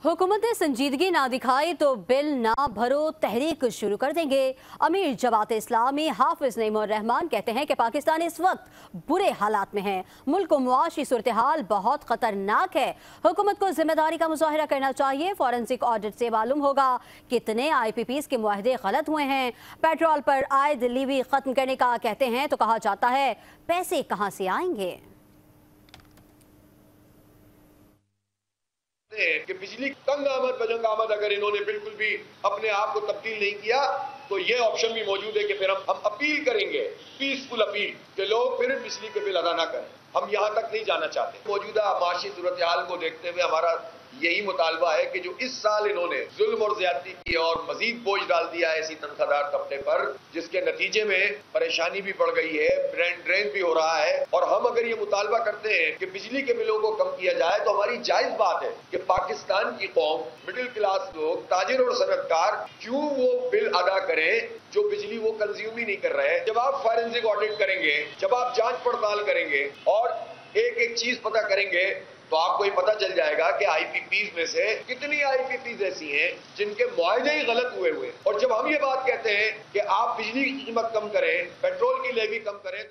हुकूमत ने संजीदगी ना दिखाई तो बिल ना भरो तहरीक शुरू कर देंगे। अमीर जमात इस्लामी हाफिज नईमुर रहमान कहते हैं कि पाकिस्तान इस वक्त बुरे हालात में है। मुल्क को मुआशी सूरत हाल बहुत खतरनाक है। हुकूमत को जिम्मेदारी का मुजाहरा करना चाहिए। फॉरेंसिक ऑडिट से मालूम होगा कितने IPPs के मुआहदे गलत हुए हैं। पेट्रोल पर आयद लीवी खत्म करने का कहते हैं तो कहा जाता है पैसे कहां से आएंगे। कि बिजली तंग आमद बजंग आमद अगर इन्होंने बिल्कुल भी अपने आप को तब्दील नहीं किया तो ये ऑप्शन भी मौजूद है कि फिर हम अपील करेंगे, पीसफुल अपील, कि लोग फिर बिजली के बिल अदा ना करें। हम यहाँ तक नहीं जाना चाहते। मौजूदा माशी सूरत हाल को देखते हुए हमारा यही मुतालबा है कि जो इस साल इन्होंने जुल्म और ज्यादती की और मजीद बोझ डाल दिया है इसी तनख्वाहदार तबके पर, जिसके नतीजे में परेशानी भी बढ़ गई है, ब्रेन ड्रेन भी हो रहा है। और हम अगर ये मुतालबा करते हैं कि बिजली के बिलों को कम किया जाए तो हमारी जायज बात है कि पाकिस्तान की कौम, मिडिल क्लास लोग, ताजिर और सनतकार क्यों वो बिल अदा करें जो बिजली वो कंज्यूम ही नहीं कर रहे हैं। जब आप फॉरेंसिक ऑडिट करेंगे, जब आप जांच पड़ताल करेंगे और एक एक चीज पता करेंगे तो आपको ये पता चल जाएगा कि IPPs में से कितनी IPPs ऐसी हैं जिनके मुआवजे ही गलत हुए। और जब हम ये बात कहते हैं कि आप बिजली की कीमत कम करें, पेट्रोल की लेवी कम करें,